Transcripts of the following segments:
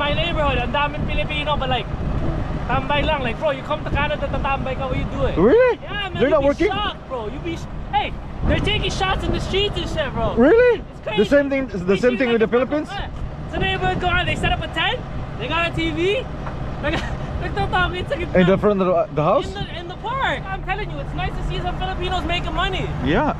my neighborhood, ang daming Filipino, but like, tambay lang. Like, bro, you come to Canada, tatambay ka, what you doing? Really? Yeah, man. They're not working? Shocked, bro. You be, hey, they're taking shots in the streets and shit, bro. Really? It's crazy. The same thing. The same thing with the Philippines. Sa neighborhood ko, they set up a tent. They got a TV. Nagtatapit sa gitna. In the front of the house? In the park. I'm telling you, it's nice to see some Filipinos making money. Yeah.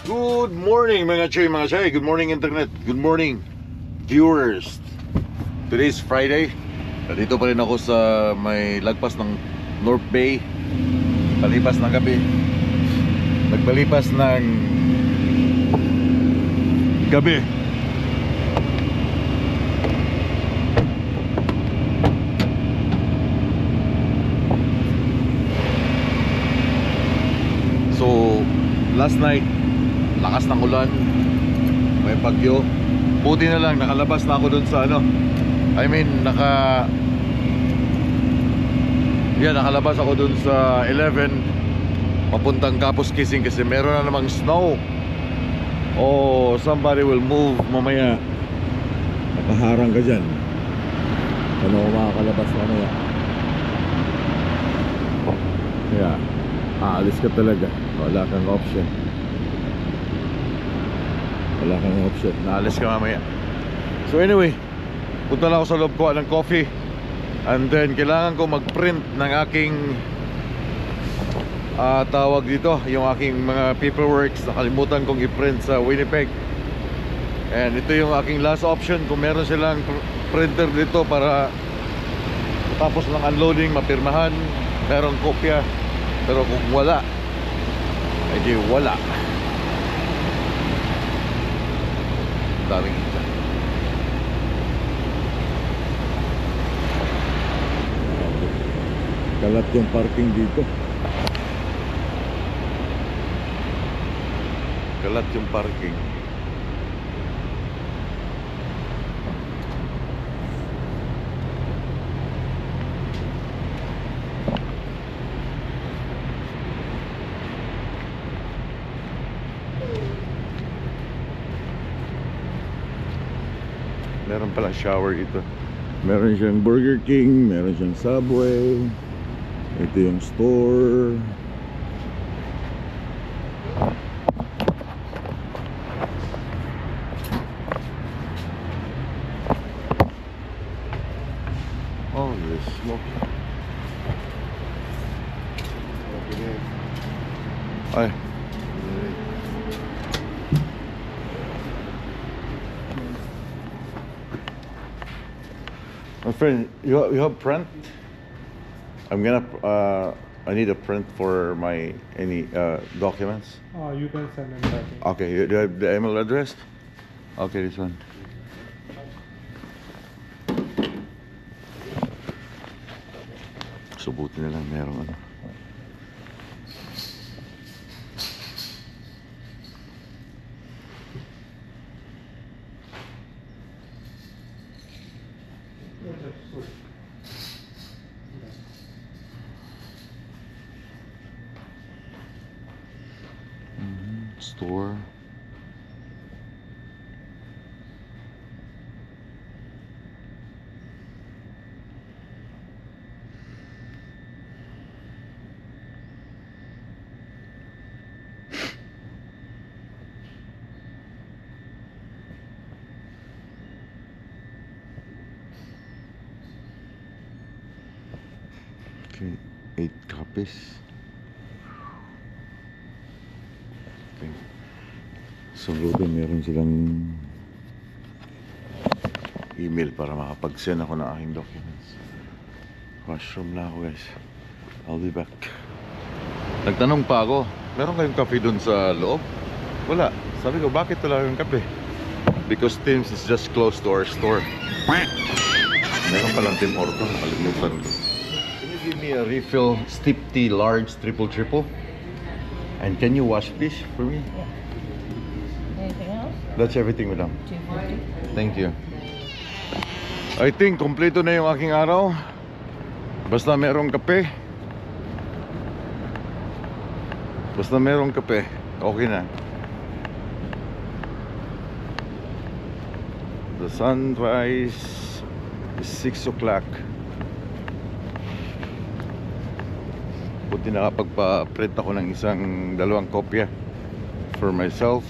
Good morning mga Choy, mga Choy. Good morning internet. Good morning viewers. Today is Friday. Dito pa rin ako sa may lagpas ng North Bay. Palipas ng gabi. Nagpalipas ng gabi. So last night lakas ng ulan, may bagyo. Buti na lang nakalabas na ako dun sa nakalabas ako dun sa 11 papuntang Kapos Kissing kasi meron na namang snow. Oh, somebody will move mamaya. Nakaharang ka dyan. Ano ko makakalabas mamaya? Yeah, aalis ka talaga. Wala kang option. Wala kang option, naalis ka mamaya. So anyway, punta lang ako sa loob ko ng coffee. And then kailangan ko mag-print ng aking tawag dito, yung aking mga paperworks. Nakalimutan kong i-print sa Winnipeg. And ito yung aking last option. Kung meron silang printer dito para tapos ng unloading, mapirmahan, merong kopya. Pero kung wala, edi wala. Daming isa. Kalat yung parking dito. Kalat yung parking. Meron pala shower ito. Meron siyang Burger King, meron siyang Subway. Ito yung store. Oh, there's smoke. Ay. My friend, you have print? I'm gonna I need a print for my any documents. Oh, you can send them back. Okay, do you have the email address? Okay, this one. So buti na lang merong ano. Store. Okay, 8 copies. So, meron silang email para makapag-send ako ng aking documents. Washroom na ako guys. I'll be back. Nagtanong pa ako, meron kayong kape dun sa loob? Wala. Sabi ko, bakit wala kayong kape? Because Tim's is just close to our store. Meron palang Tim Hortons, nakalimutan ko. Can you give me a refill steep tea large triple? And can you wash please for me? Yeah. Anything else? That's everything, madam. 250. Thank you. I think kompleto na yung aking araw. Basta merong kape. Basta merong kape, okay na. The sunrise is 6 o'clock. Buti nakapagpa-print ako ng dalawang kopya for myself,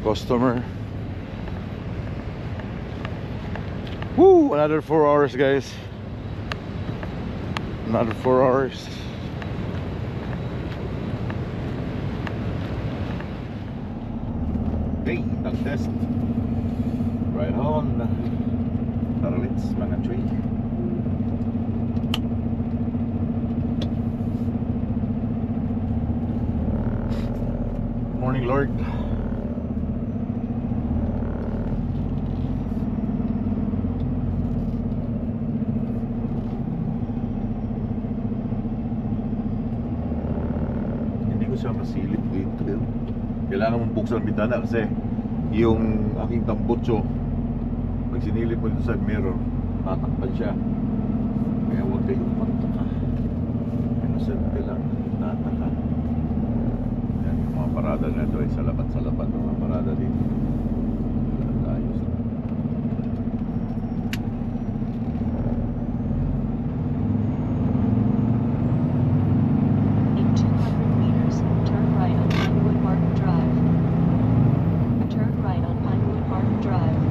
customer. Woo! Another 4 hours guys. Another 4 hours. Hey, tag-test. Right on. Tara, let's mga tree. Morning, Lord. Hindi ko siya masilip dito. Kailangan mong buksan ang bintana kasi yung aking tambutso, pag sinilip mo dito sa mirror, tatakpan siya. Kaya huwag kayong magtaka. Innocent lang, tataka. Yan, yung mga parada na ito ay salabat-salabat ng mga parada dito. Ayos na. In 200 meters, turn right on Pinewood Martin Drive. Turn right on Pinewood Martin Drive.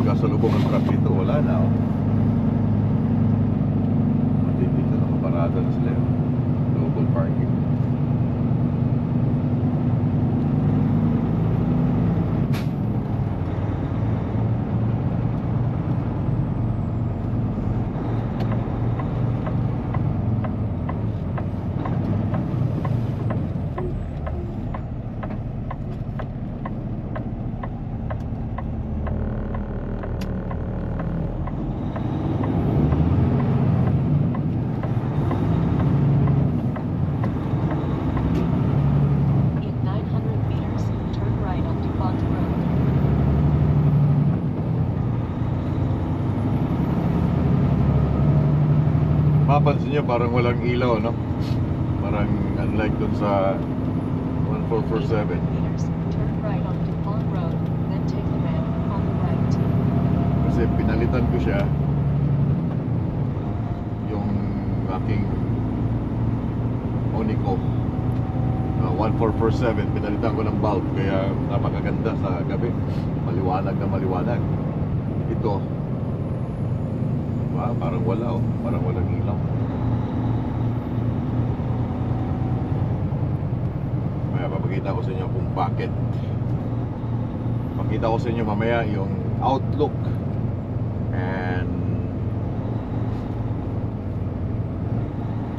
Nagkasalubong ang truck dito, wala na oh. At dito nakaparada na sila yung global parking. In 900 meters, turn right on DuPont Road. Mapansin nyo parang walang ilaw, no? Parang unlike dun sa 1447. Meters, turn right on DuPont Road, then take the ramp on the right. Kasi pinalitan ko siya yung aking Onico 1447, pinalitan ko ng bulb kaya napakaganda sa gabi, maliwanag na maliwanag. Ito parang wala oh, parang walang ilaw. Kaya papakita ko sa inyo kung bakit. Pakita ko sa inyo mamaya yung outlook and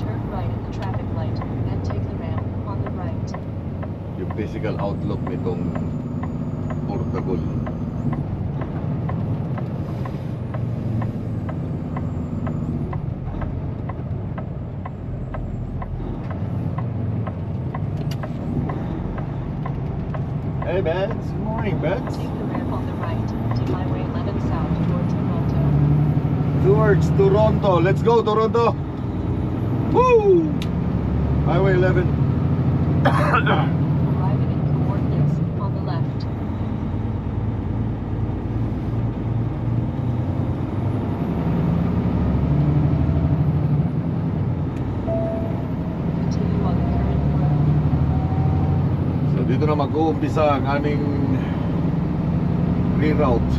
Turn right at the traffic light, then take the ramp on the right. yung physical outlook nitong Portagol. Hey Beds, good morning Beds. Take the ramp on the right to Highway 11 south towards Toronto. Towards Toronto, let's go Toronto. Woo! Highway 11. Arriving in coordinates on the left. Continue on the current road. So dito na mag-uumpisa ang aming reroute.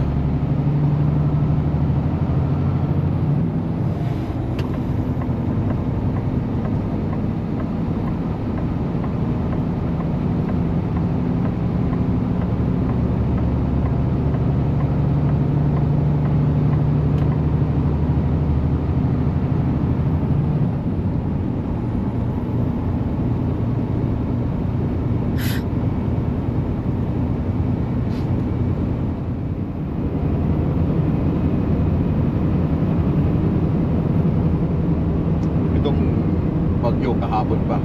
hapon pa.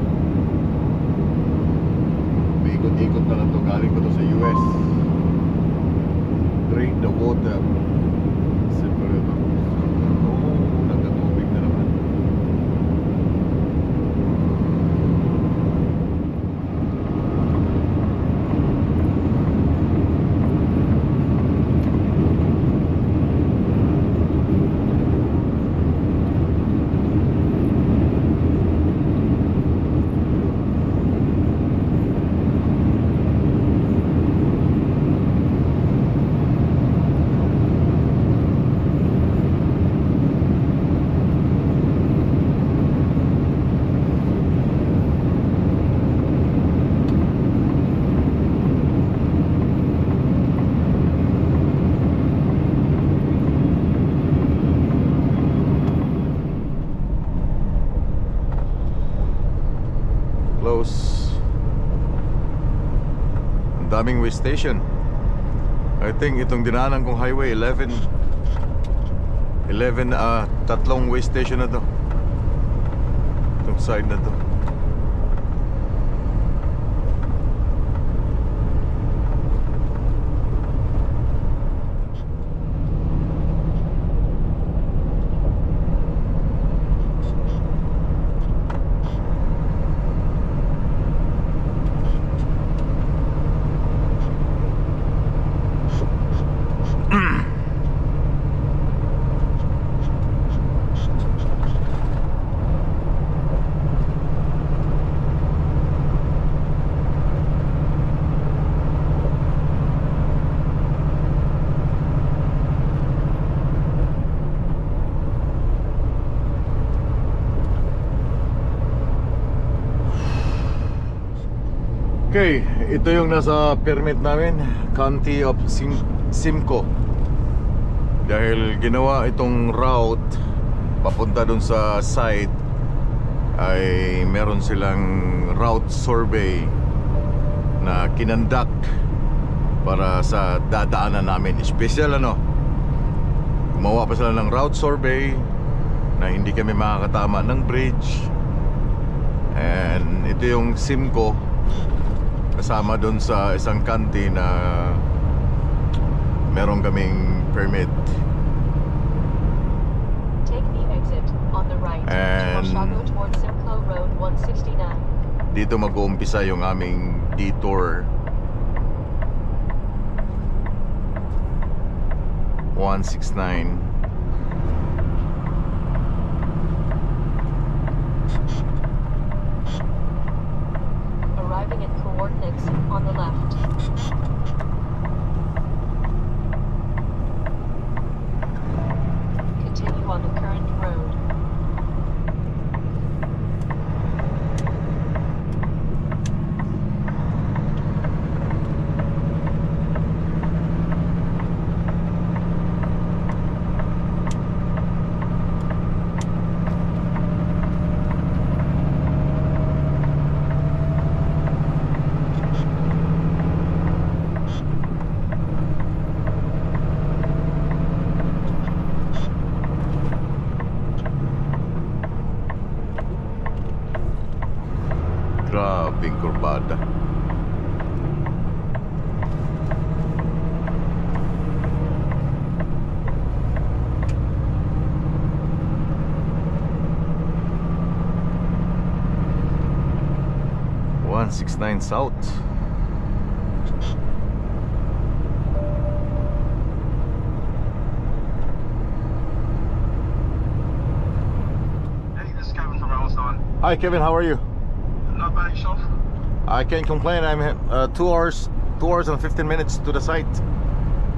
Ikot-ikot na lang to. Galing ko to sa US. Drink the water. Simple ito. Oh, nagkatubig na naman. Close. Ang daming way station. I think itong dinaanan kong highway 11 tatlong way station na to. Itong side na to. Okay, ito yung nasa permit namin, County of Simcoe. Dahil ginawa itong route papunta dun sa site, ay meron silang route survey na kinandak para sa dadaanan namin. Special ano, gumawa pa sila ng route survey na hindi kami makakatama ng bridge. And ito yung Simcoe, kasama doon sa isang county na meron kaming permit. Take the exit on the right And to towards Simcoe Road 169. dito mag-uumpisa yung aming detour. 169. Arriving at coordinates on the left. Continue on the current road. Grabing kurbada. (169) South. Hey, this is Kevin from Allenstown. Hi Kevin, how are you? Not bad yourself? I can't complain. I'm 2 hours and 15 minutes to the site.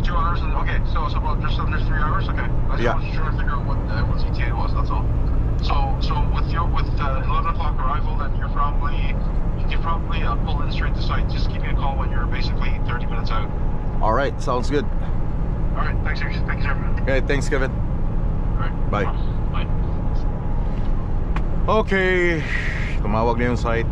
2 hours and okay, so it's about just under 3 hours. Okay, I just Yeah. was trying to figure out what ETA was. That's all. So with 11 o'clock arrival, then you can probably pull in straight to site. Just give me a call when you're basically 30 minutes out. All right, sounds good. All right, thanks, sir. Okay, thanks Kevin. All right, Bye. Bye. Okay, tumawag na yung site.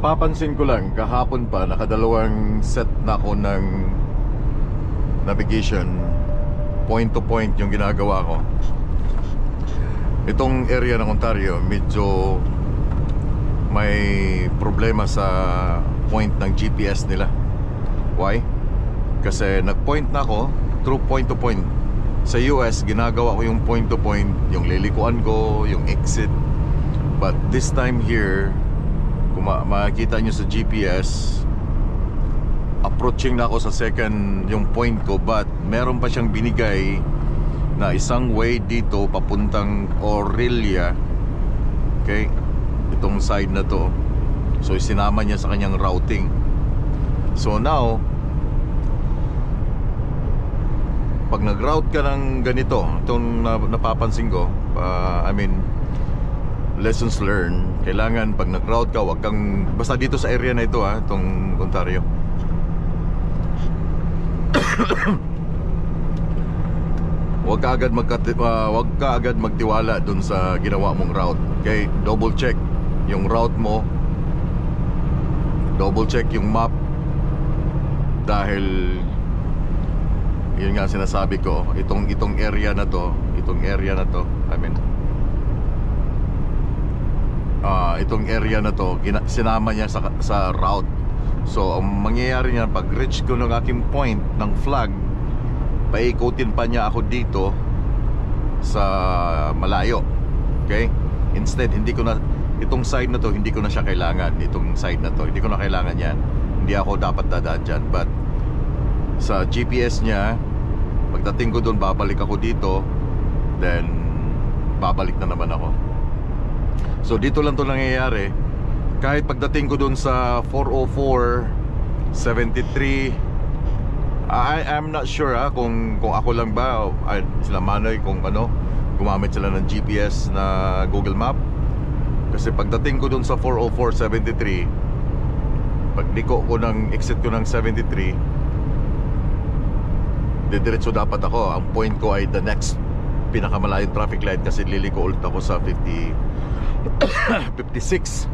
Napapansin ko lang, kahapon pa, nakadalawang set na ako ng navigation. Point to point yung ginagawa ko. Itong area ng Ontario, medyo may problema sa point ng GPS nila. Why? Kasi nag-point na ako through point to point. Sa US, ginagawa ko yung point to point, yung lilikuan ko, yung exit. But this time here, kung makikita nyo sa GPS, approaching na ako sa second yung point ko, but meron pa siyang binigay na isang way dito papuntang Orillia. Okay? Itong side na to. So isinama niya sa kanyang routing. So now, pag nag-route ka ng ganito, itong napapansin ko, lessons learned, kailangan pag nag-route ka, wag kang, basta dito sa area na ito itong Ontario, wag ka agad magtiwala dun sa ginawa mong route. Okay, double check yung route mo, double check yung map, dahil yun nga sinasabi ko, itong area na to, itong area na to sinama niya sa route. So ang mangyayari niya, pag reach ko ng aking point ng flag, paikutin pa niya ako dito sa malayo. Okay? Instead, hindi ko na, itong side na to, hindi ko na siya kailangan. Itong side na to, hindi ko na kailangan yan. Hindi ako dapat dadaan dyan. But sa GPS niya, pagdating ko doon, babalik ako dito, then babalik na naman ako. So dito lang to nangyayari. Kahit pagdating ko doon sa 404, 73, I'm not sure kung ako lang ba, sila Manoy, kung gumamit sila ng GPS na Google Map. Kasi pagdating ko doon sa 404, 73, pagliko ko ng exit ko ng 73, didiretso dapat ako. Ang point ko ay the next pinakamalayong traffic light, kasi liliko ulit ako sa 56.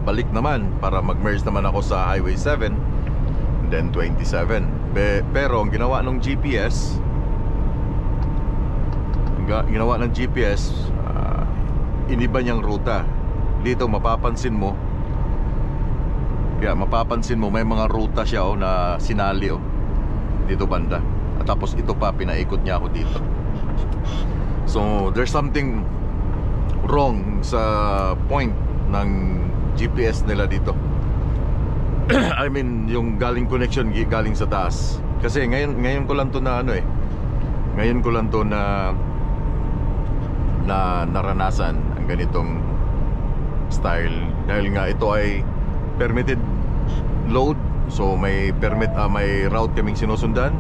Balik naman para mag-merge naman ako sa Highway 7, then 27. Pero ang ginawa ng GPS, iniba niyang ruta. Dito mapapansin mo, may mga ruta siya na sinali dito banda. At tapos ito pa, pinaikot niya ako dito. So there's something wrong sa point ng GPS nila dito. Yung galing connection galing sa taas. Kasi ngayon ko lang to na ngayon ko lang to na naranasan ang ganitong style. Dahil nga ito ay permitted load. So may permit, may route kaming sinusundan.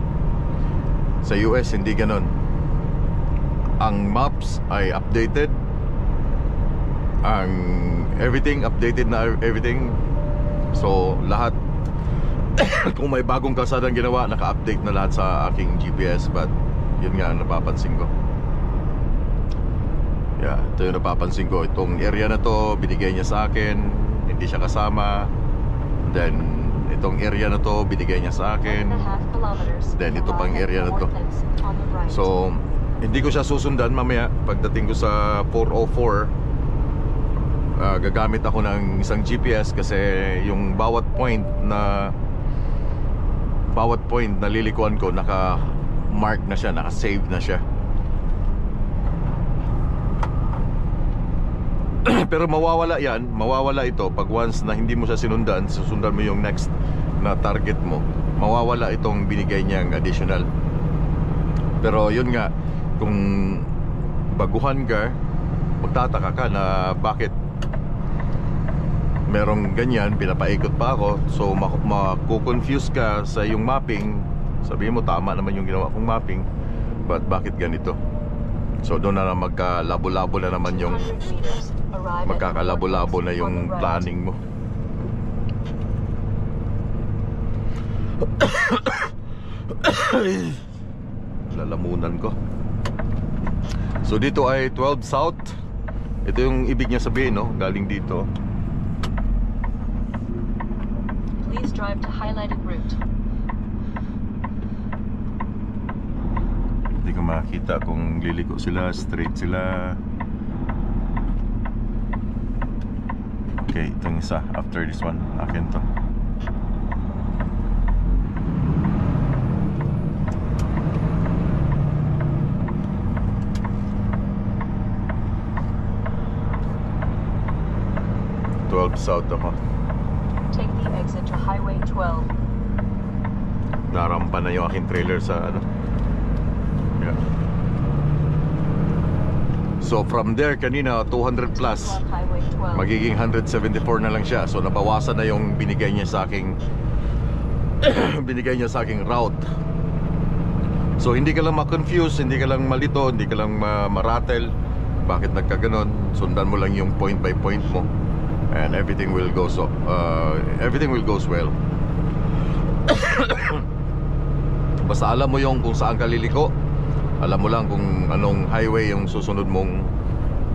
Sa US hindi ganon. Ang maps ay updated, ang everything updated na everything. So lahat kung may bagong kalsadang ginawa, naka-update na lahat sa aking GPS. But yun nga ang napapansin ko. Ito yung napapansin ko. Itong area na to, binigay niya sa akin, hindi siya kasama. Then itong area na to, binigay niya sa akin. Then ito pang area na to. So hindi ko siya susundan mamaya. Pagdating ko sa 404, gagamit ako ng isang GPS, kasi yung bawat point na lilikuan ko, naka-mark na siya, naka-save na siya. Pero mawawala ito pag once na hindi mo siya sinundan, susundan mo yung next na target mo, mawawala itong binigay niyang additional. Pero yun nga, kung baguhan ka, magtataka ka na bakit merong ganyan, pinapaikot pa ako. So makukonfuse ka sa yung mapping. Sabihin mo, tama naman yung ginawa kong mapping, but bakit ganito? So doon na magkalabo-labo na naman yung magkakalabo-labo na yung planning mo. Lalamunan ko. So dito ay 12 South. Ito yung ibig niya sabihin, no? Galing dito. Please drive to highlighted route. Hindi ko makita kung liliko sila, straight sila. Okay, itong isa. After this one, akin to. South ako. Take the exit to Highway 12. Narampa na yung aking trailer sa ano. Yeah. So from there kanina 200 plus, Highway 12. magiging 174 na lang siya. So nabawasan na yung binigay niya sa aking binigay niya sa aking route. So hindi ka lang ma-confuse, hindi ka lang malito, hindi ka lang maratel. Bakit nagkaganon? Sundan mo lang yung point by point mo. And everything will go goes well. Basta alam mo yung kung saan ka liliko. Alam mo lang kung anong highway yung susunod mong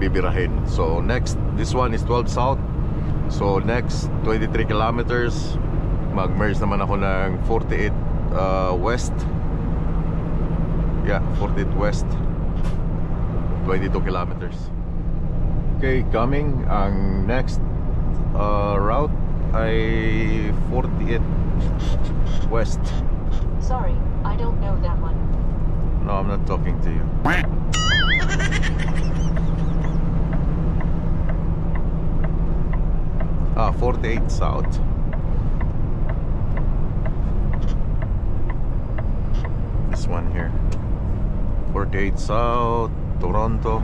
bibirahin. So next, this one is 12 South. So next 23 kilometers, mag-merge naman ako ng 48 West. Yeah, 48 West, 22 kilometers. Okay, coming ang next route ay 48 West. Sorry, I don't know that one. No, I'm not talking to you. 48 South. This one here. 48 South, Toronto.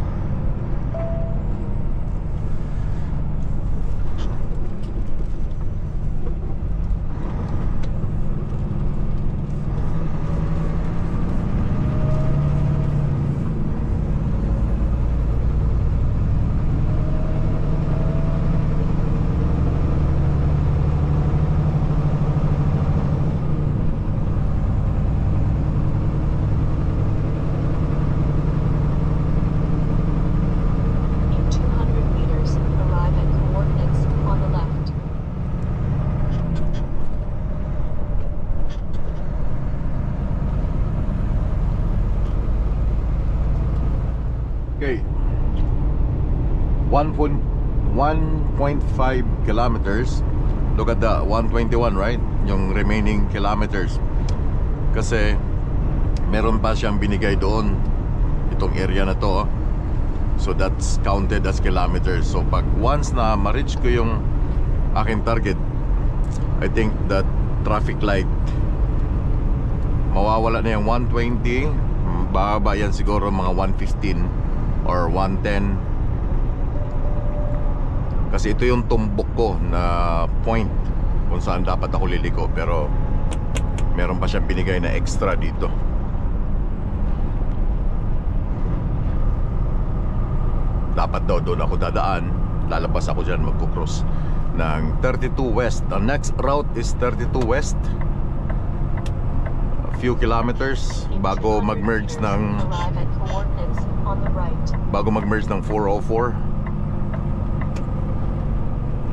Okay, 1.5 kilometers. Look at the 121, right? Yung remaining kilometers. Kasi meron pa siyang binigay doon, itong area na to. So that's counted as kilometers. So pag once na ma-reach ko yung aking target, I think that traffic light mawawala na yung 120. Bababa yan siguro mga 115 or 110. Kasi ito yung tumbok ko na point kung saan dapat ako liliko. Pero meron pa siyang binigay na extra dito. Dapat daw doon ako dadaan. Lalabas ako dyan, magkukross ng 32 West. Ang next route is 32 West. A few kilometers bago mag-merge ng bago mag-merge ng 404.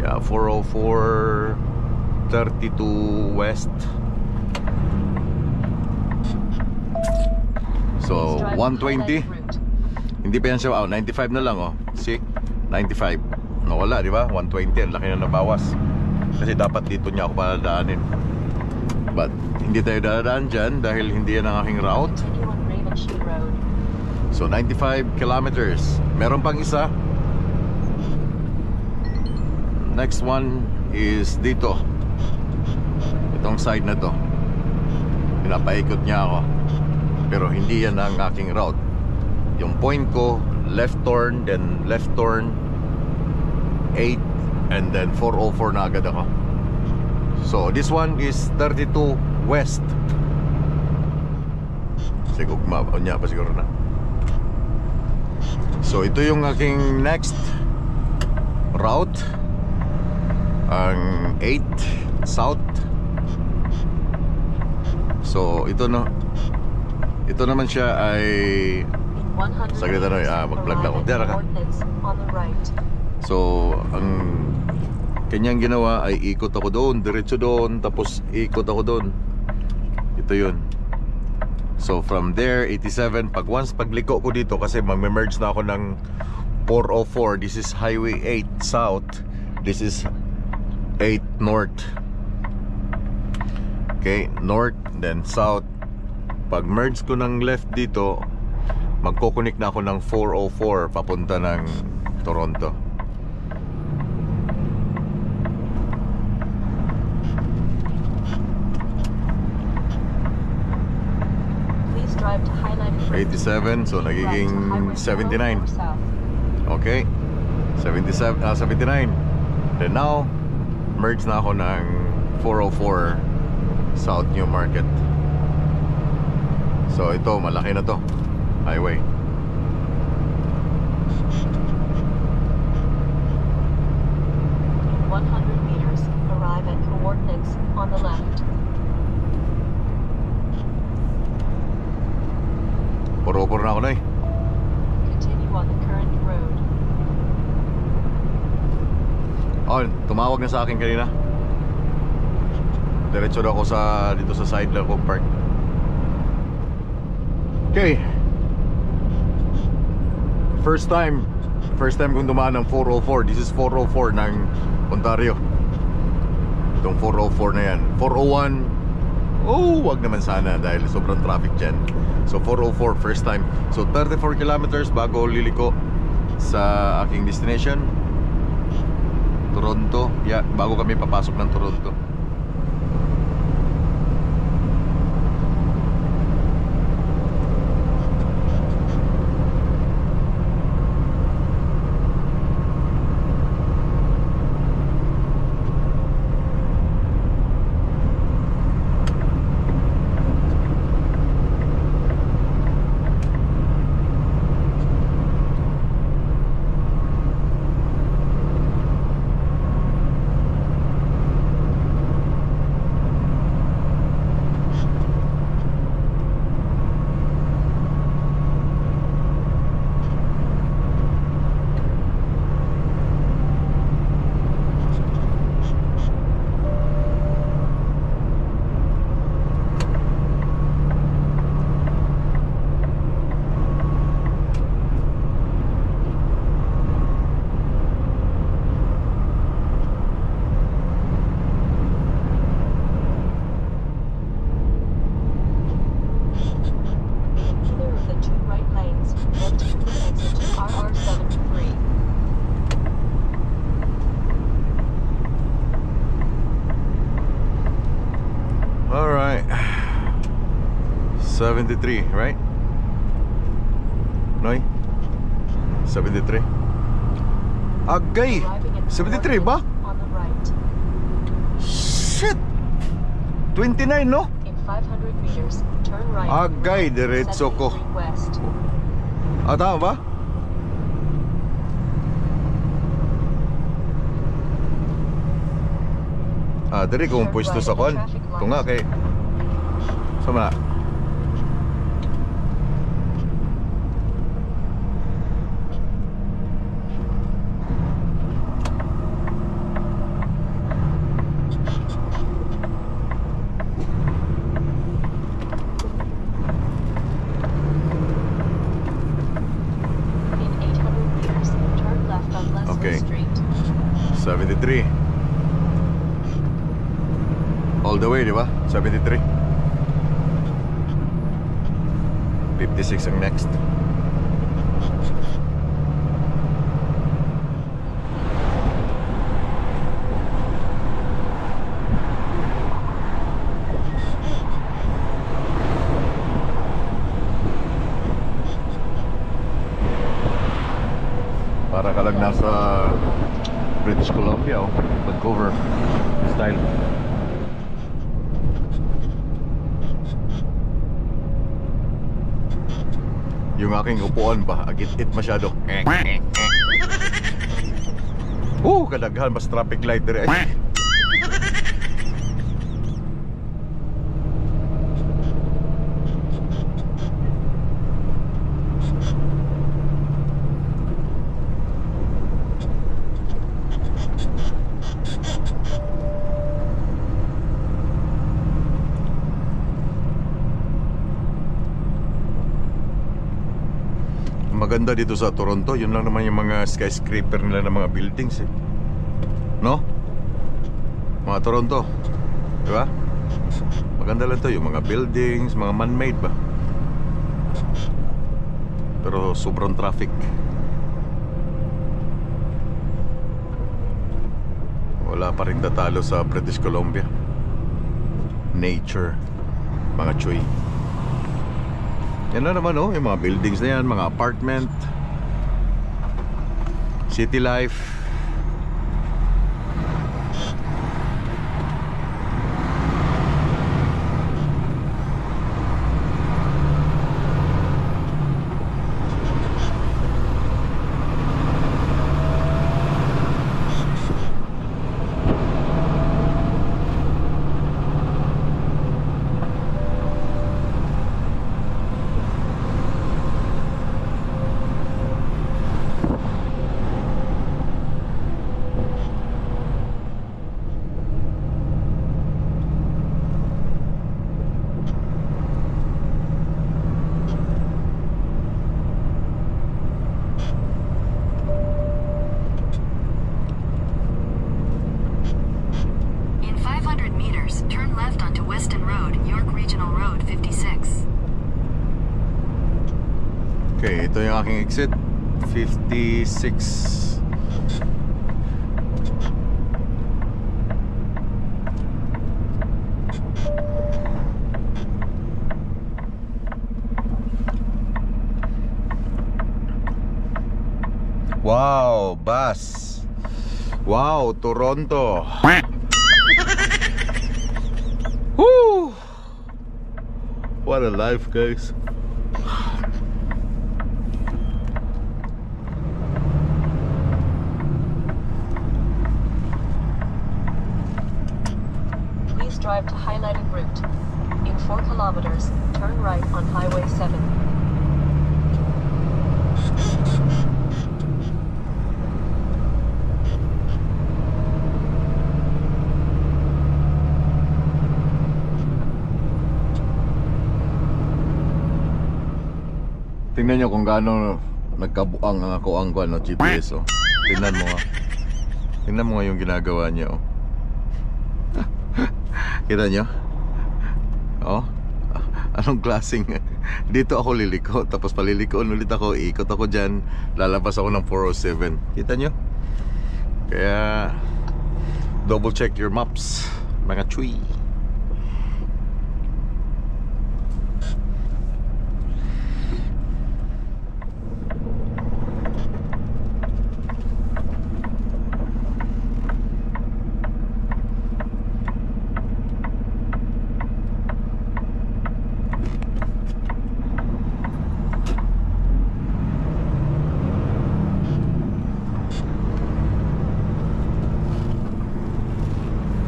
Yeah, 404 32 West. So 120. Hindi pa yan siya, 95 na lang, oh. See? 95. Nawala, di ba? 120, ang laki na nabawas. Kasi dapat dito niya ako paladaanin. But hindi tayo dadaan dyan dahil hindi yan ang aking route. So 95 kilometers. Meron pang isa. Next one is dito. Itong side na to. Pinapaikot niya ako. Pero hindi yan ang aking route. Yung point ko, left turn, then left turn 8, and then 404 na agad ako. So this one is 32 West. Sigugma niya pa siguro na. So ito yung aking next route, ang 8 South. So ito no, ito naman siya ay saglit na mag-vlog lang ako. So ang kanyang ginawa ay ikot ako doon, diretso doon, tapos ikot ako doon. Ito yun. So from there, 87, once pagliko ko dito, kasi mag-merge na ako ng 404. This is Highway 8 South, this is 8 North. Okay, North, then South. Pag merge ko ng left dito, magko-connect na ako ng 404 papunta ng Toronto. Please drive to highlighted road. 87, so nagiging 79. Okay, 77, 79. Then now, merge na ako ng 404 South Newmarket. So ito, malaki na to highway. In 100 meters, arrive at coordinates on the left. 404 na ako na eh. Continue on the current road. Oh, tumawag na sa akin kanina. Diretso na ako dito sa side lang ko park. Okay. First time kong dumaan ng 404. This is 404 ng Ontario. Itong 404 na yan. 401, oh, wag naman sana dahil sobrang traffic dyan. So 404, first time. So 34 kilometers bago liliko sa aking destination, Toronto. Yeah, bago kami papasok ng Toronto. RR73. Alright, 73, right? Noy? 73. Agay! 73 ba? On the right. Shit! 29, no? In 500 meters, turn right. Agay, diretso ko. 73 west. Ah, tama ba? Ah, dari kung pwesto sa kon. Kung nga kay sama. In 800 meters, turn left on Leslie Okay. Street. 73. All the way, di ba? 73. 56 ang next. Para ka lang nasa British Columbia, oh. Vancouver style. Yung aking upuan ba, agit-it masyado. Kadaghan mas traffic light dire. maganda dito sa Toronto, yun lang naman yung mga skyscraper nila ng mga buildings eh. No? Mga Toronto, di ba? Maganda lang to, yung mga buildings, mga man-made ba? Pero sobrang traffic. Wala pa rin tatalo sa British Columbia. Nature, mga choy. Yan na naman oh, yung mga buildings na yan, mga apartment, city life. In 500 meters, turn left onto Weston Road, York Regional Road 56. Okay, ito yung aking exit 56. Wow, bus. Wow, Toronto. Woo! What a life, guys. Please drive to highlighted route. In 4 kilometers, turn right on Highway 7. Tingnan nyo kung gaano nagkabuang ang ako ang ano, GPS oh. Tingnan mo nga. Tingnan mo nga yung ginagawa niya oh. Kita nyo? Oh. Anong klaseng dito ako liliko, tapos palilikoon ulit ako, iikot ako dyan, lalabas ako ng 407. Kita nyo? Kaya double check your maps, mga chui.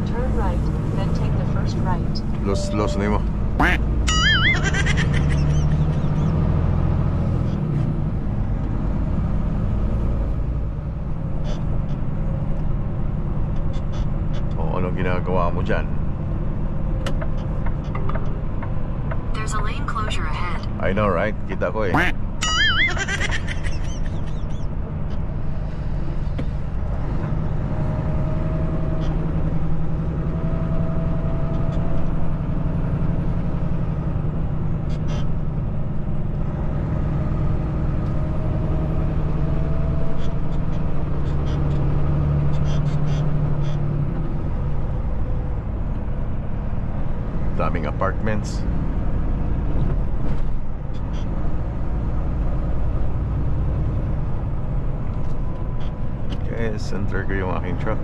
Turn right, then take the first right. Los na mo. O anong ginagawa mo dyan? There's a lane closure ahead. I know, right? Kita ko eh. Daming apartments. Okay, center ko yung aking truck.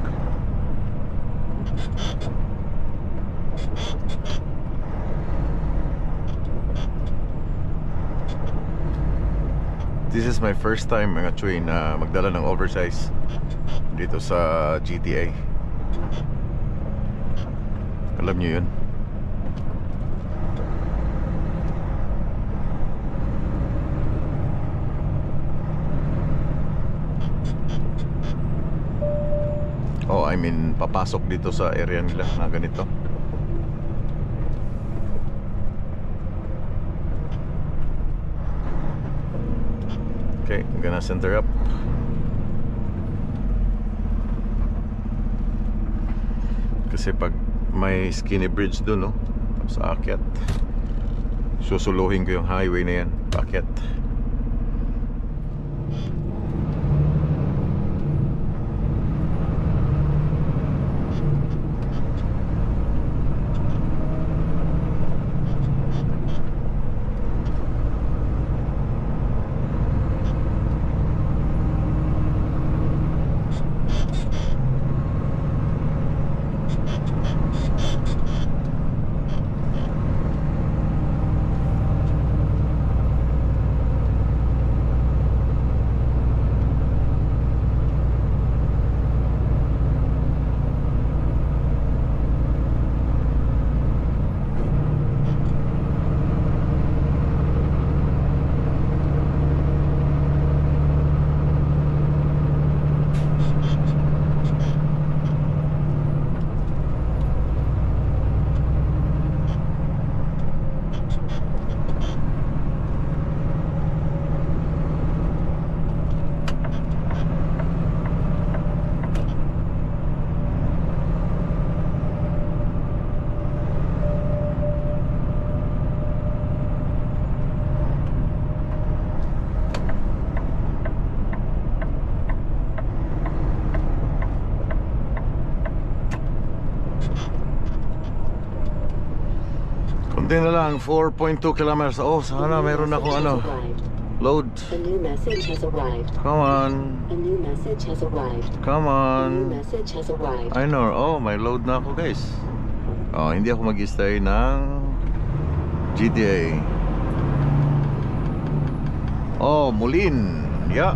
This is my first time mga chuy na magdala ng oversize dito sa GTA. Alam nyo yun? Oh, I mean, papasok dito sa area nila na ganito. Okay, I'm gonna center up. Kasi pag may skinny bridge dun, no, sa akyat, susuluhin ko yung highway na yan, paakyat. Kunti na lang, 4.2 kilometers. Oh, sana meron ako ano, load. A new message has arrived. Come on. A new message has arrived. Come A new on. message has arrived. I know. Oh, may load na ako, guys. Oh, hindi ako mag-stay ng GTA. Oh, Mulin. Yeah.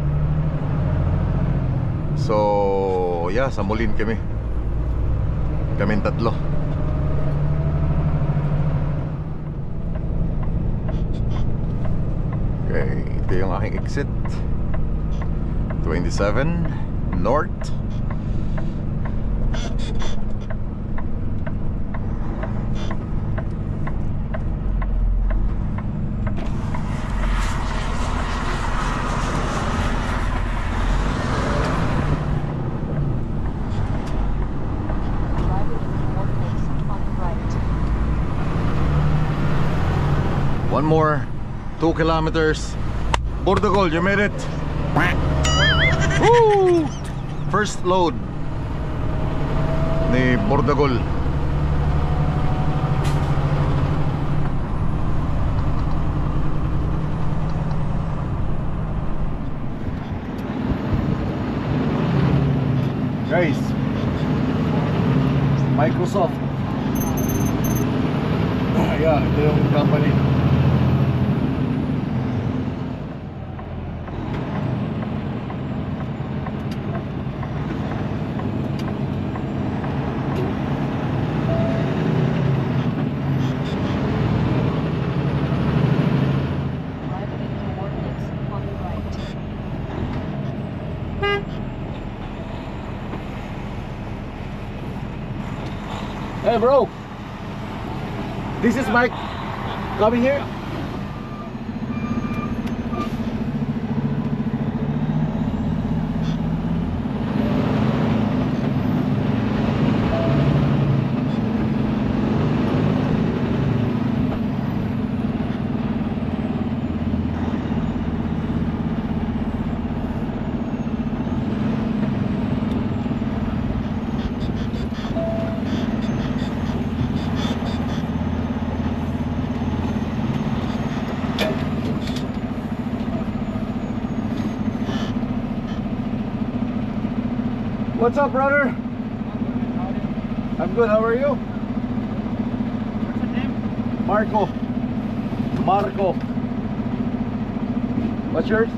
So, yeah, sa Mulin kami. Kaming tatlo. Okay, ito yung aking exit. 27 North. Driving in coordinates on the right. One more 2 kilometers. Bordagol, you made it. Woo! First load ni Bordagol. Guys, Microsoft. Yeah, ito yung company. Driving in coordinates on the right. Hey bro, this is Mike coming here. What's up, brother? I'm good. How are you? What's your name? Marco. Marco. What's yours?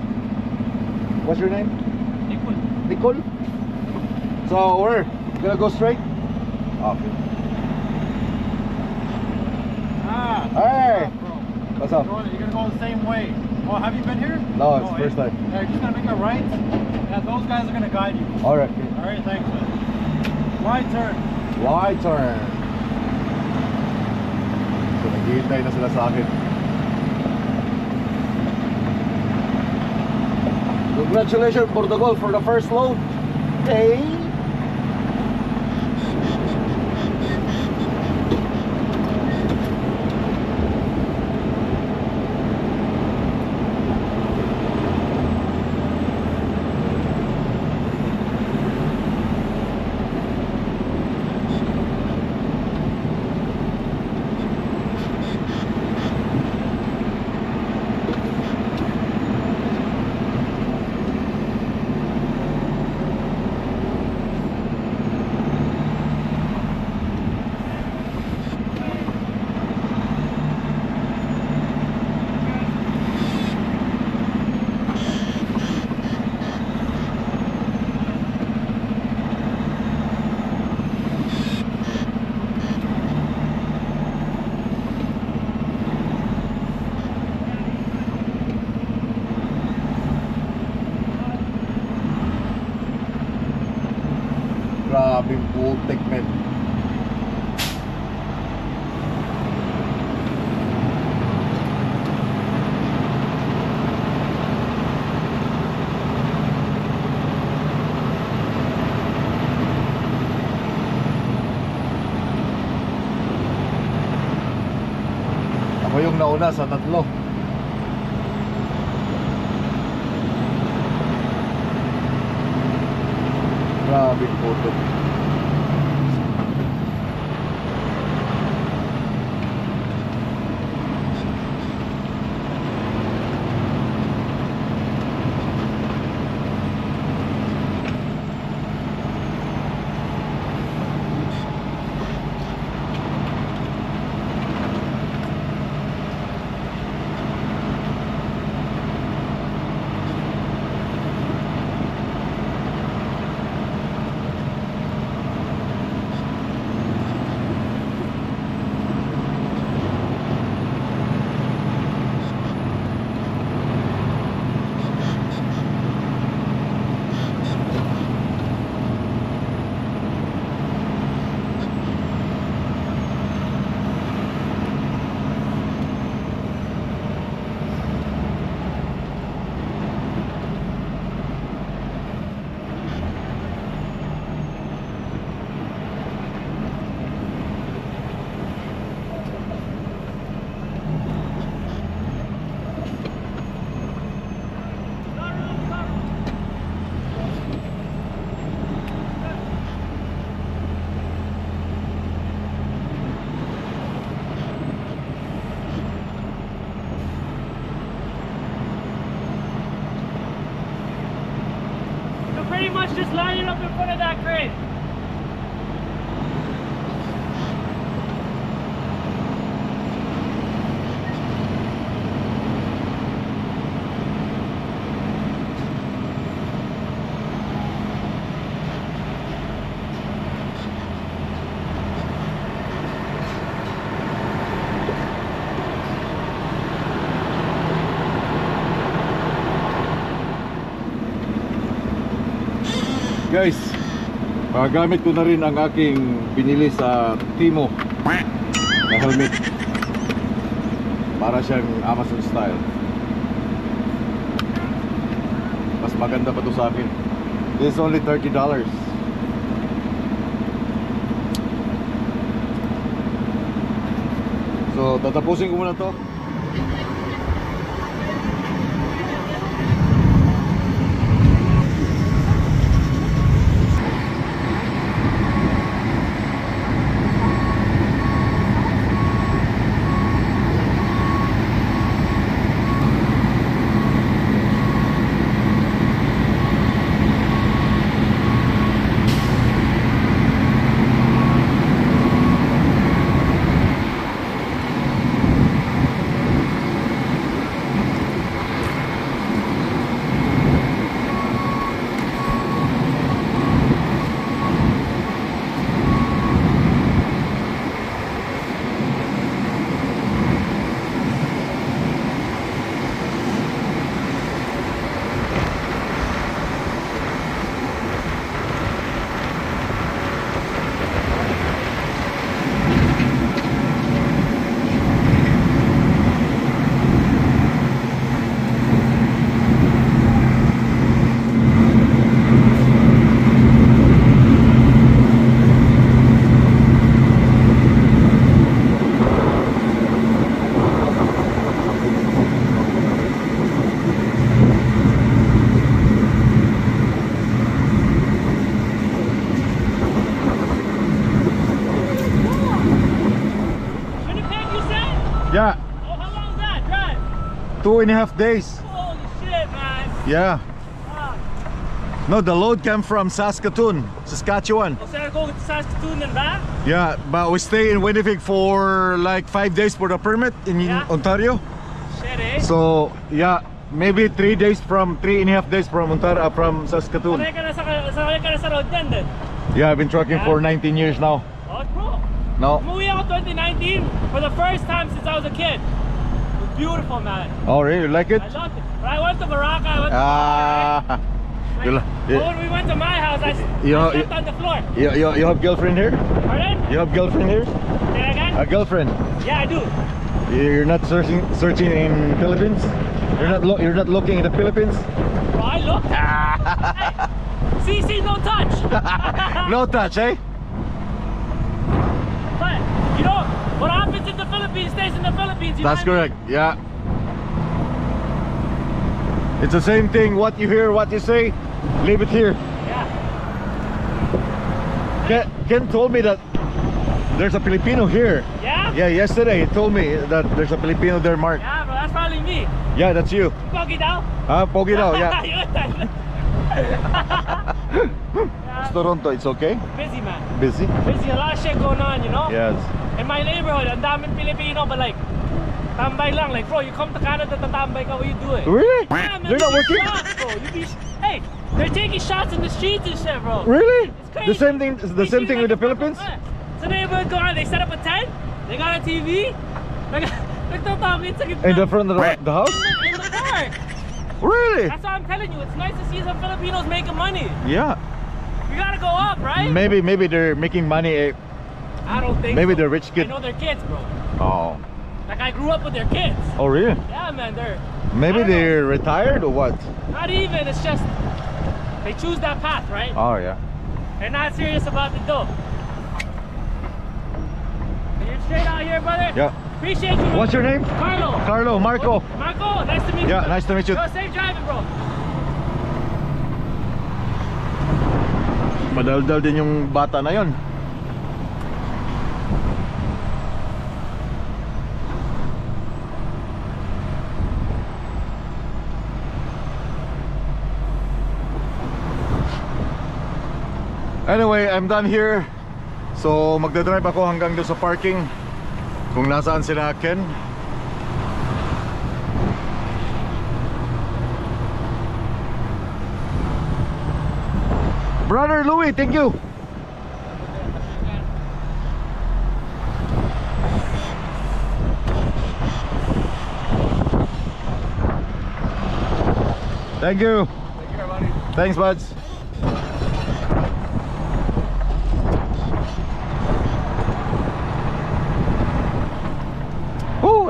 What's your name? Nicole. Nicole. So where? Gonna go straight? Okay. Ah, Hey. bro. What's up? You're gonna go the same way. Oh, have you been here? No, it's Oh, first yeah. time. Yeah, you're just gonna make a right. Yeah, those guys are gonna guide you. All right. All right, thanks, man. Right turn. Wide turn. So naghihintay na sila sa akin. Congratulations, Portugal, for the first load. Okay. Grabing putik, men. Ako yung nauna sa tatlo. Grabing putik. Pretty much just lining up in front of that crate. Guys, gamit ko na rin ang aking binili sa Timo na helmet. Para siyang Amazon style. Mas maganda pa to sa akin. This is only $30. So, tatapusin ko muna to. 2.5 days. Holy shit, man. Yeah. Fuck. No, the load came from Saskatoon, Saskatchewan. Instead of going to Saskatoon and back? Yeah, but we stay in Winnipeg for like 5 days for the permit in Yeah. Ontario. Shit, eh? So yeah, maybe 3.5 days from Ontario, from Saskatoon. Sanay ka na sa road yan din. Yeah, I've been trucking Yeah. for 19 years now. Oh, bro. No. Umuwi ako 2019 for the first time since I was a kid. It was beautiful, man. Oh really? You like it? I loved it. But I went to Baraka, I went to Ah. You like, li- but when we went to my house, I You- slept on the floor. You have girlfriend here? Pardon? You have girlfriend here? Say that again? A girlfriend? Yeah, I do. You're not searching in Philippines? You're not looking in the Philippines? Bro, I look. Hey, CC, no touch. No touch, eh? But, you know, what happens in the Philippines stays in the Philippines. You That's know what I mean? correct. Yeah. It's the same thing. What you hear, what you say, leave it here. Yeah. Ken told me that there's a Filipino here. Yeah? Yeah, yesterday he told me that there's a Filipino there, Mark. Yeah, bro, that's probably me. Yeah, that's you. Pogi daw? Pogi daw, yeah. Yun, tayo. It's Toronto, it's okay? Busy, man. Busy? Busy, a lot of shit going on, you know? Yes. In my neighborhood, ang daming Filipino, but like, tambay lang. Like, bro, you come to Canada, tatambay ka, what you doing? Really? Yeah, man, You're not you working? get shots, bro. Hey, they're taking shots in the streets and shit, bro. Really? It's crazy. The same thing. The They same treat thing you with the like a Philippines. fucking- Sa neighborhood ko, they set up a tent. They got a TV. Nagtatapit sa gitna. In the front of the house? In the park. Really? That's why I'm telling you, it's nice to see some Filipinos making money. Yeah. We gotta go up, right? Maybe they're making money. I don't think Maybe so. they're rich I kids. know they're kids, bro. Oh. Like, I grew up with their kids. Oh really? Yeah, man, they're Maybe I don't know. they're retired or what? not even, it's just they choose that path, right? Oh yeah. They're not serious about the dough. You're straight out here, brother. Yeah. Appreciate you, man. What's your name? Carlo. Carlo, Marco. Marco, nice to meet you. Yeah, nice to meet you. Yo, safe driving, bro. Madaldal din yung bata na yon. Anyway, I'm done here. So magdadrive ako hanggang doon sa parking kung nasaan sila Ken. Brother Louis, thank you. Thank you. Thanks, buds.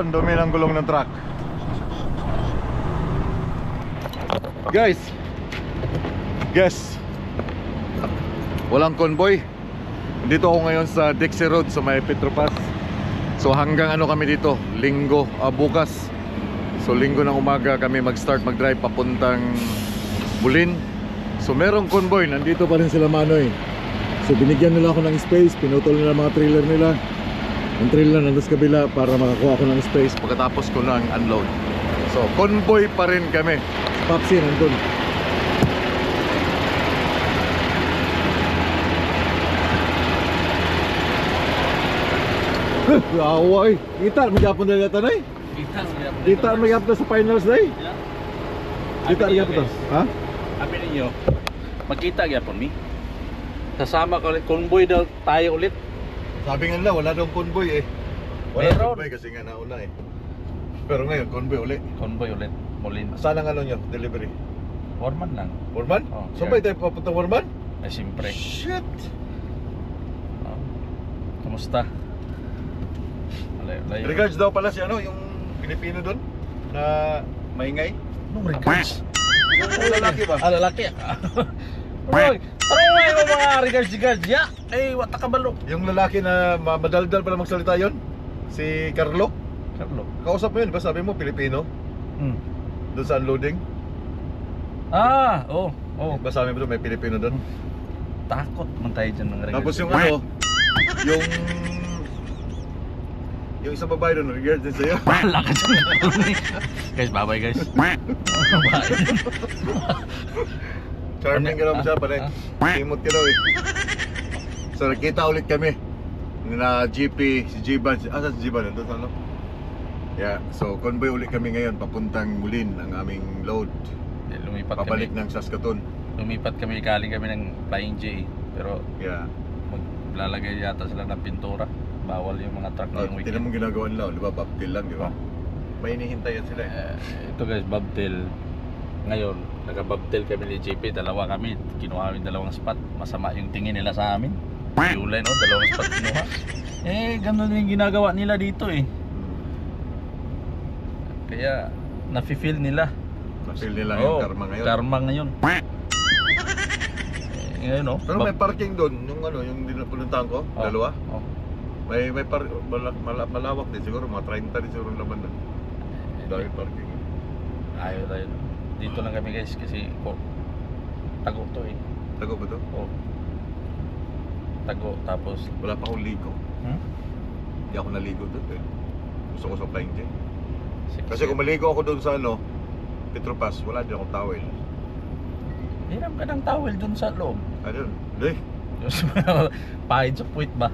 Ang dumi ng gulong ng truck. Guys, walang convoy. Dito ako ngayon sa Dixie Road sa may Petropas. So hanggang ano kami dito, linggo, bukas. So linggo ng umaga kami mag-start mag-drive papuntang Bulin. So merong convoy, nandito pa rin sila Manoy. So binigyan nila ako ng space, pinutol nila mga trailer nila. Ang trailer nandun sa kabila para makakuha ko ng space pagkatapos ko nang unload. So convoy pa rin kami. Papsi nandun. Away, kita magyapon na dito na. Kita magyapon sa finals na. Kita magyapon. Ha? Sabi ninyo, magkita gyapon mi. Kasama ka ulit, convoy daw tayo ulit. Sabi nga nila, wala daw convoy eh. Wala Meron. convoy kasi nga nauna eh. Pero ngayon, convoy ulit. Convoy ulit, Molin. Saan ang ano nyo? Delivery? Warman lang. Warman? Oh, So yeah. ba tayo papunta Warman? Ay, siyempre. Shit! Oh. Kamusta? Layo. Regards daw pala si ano, yung Pilipino doon na maingay. Anong regards? Yung lalaki ba? Ah, lalaki. Oy, taray mo mga regards. Ya, ay, wata ka balo. Yung lalaki na madaldal pala magsalita yon, si Carlo. Carlo. Kausap mo yun, ba sabi mo Pilipino? Doon sa unloading? Ah, oh. Ba sabi mo doon may Pilipino doon? Takot man tayo dyan ng regards. Tapos yung ano, yung Yung isang babae doon, regards din sa'yo. Wala ka dyan. Guys, bye-bye guys. Charming ka naman siya, pare. Timot ka daw eh. So nakita ulit kami na GP, si Jiban. Asa si Jiban? Nandun sa ano? Yeah, so convoy ulit kami ngayon papuntang Mulin ang aming load. Lumipat Pabalik kami. ng Saskatoon. Lumipat kami, galing kami ng Flying J. Pero Yeah. maglalagay yata sila ng pintura. Bawal yung mga truck Oh, ngayong tinan mo weekend. ginagawa nila, di ba? Baptil lang, di ba? Oh. May inihintayan sila eh. Ito guys, bobtail. Ngayon, naka-bobtail kami ni JP. Dalawa kami. Kinuha kami dalawang spot. Masama yung tingin nila sa amin. Yulay no, dalawang spot kinuha. Ganun yung ginagawa nila dito eh. Kaya, nafe-feel nila. Mafeel nila yung karma ngayon. Karma ngayon. Ngayon no. Pero may parking doon, yung ano, yung pinuntahan ko, dalawa. Oh. May malawak din siguro, mga 30 din siguro laman doon. Dahil parking. Ayaw tayo. Dito lang kami guys kasi tago to eh. Tago ba to? Oh. Tago tapos Wala pa akong ligo. Hindi ako naligo doon eh. Gusto ko sa Flying J. Kasi kung maligo ako doon sa ano, Petropas, wala din akong towel. hiram ka ng towel dun sa loob. Ano? Hindi. Pahid sa puwit ba?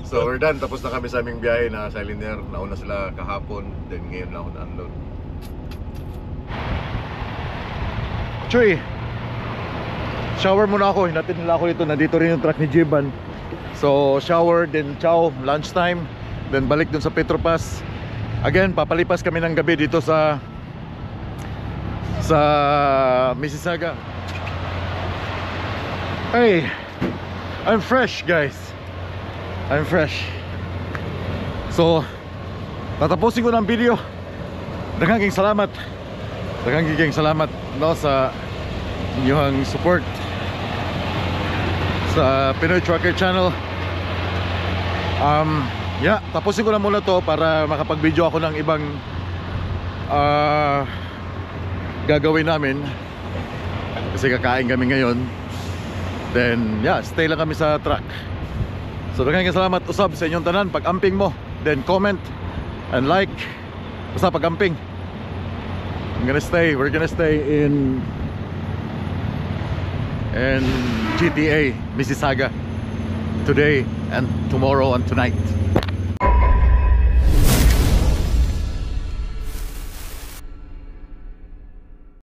So we're done. Tapos na kami sa aming biyahe na sa Liner. Nauna sila kahapon. Then ngayon na ako na-unload. Chuy! Shower muna ako. Hinatid nila ako dito. Nandito rin yung truck ni Jiban. So shower, then chow, lunchtime. Then balik dun sa Petropas. Again, papalipas kami ng gabi dito sa Mississauga. Hey, I'm fresh guys. I'm fresh. So tatapusin ko ng video. Daghang salamat. Daghang salamat no sa inyong support sa Pinoy Trucker Channel. Yeah, tapusin ko na muna to para makapag-video ako ng ibang gagawin namin kasi kakain kami ngayon. Then yeah, stay lang kami sa truck. So daghang salamat usab sa inyong tanan pag-amping mo. Then comment and like basta pag-amping. We're gonna stay in GTA Mississauga today and tomorrow and tonight.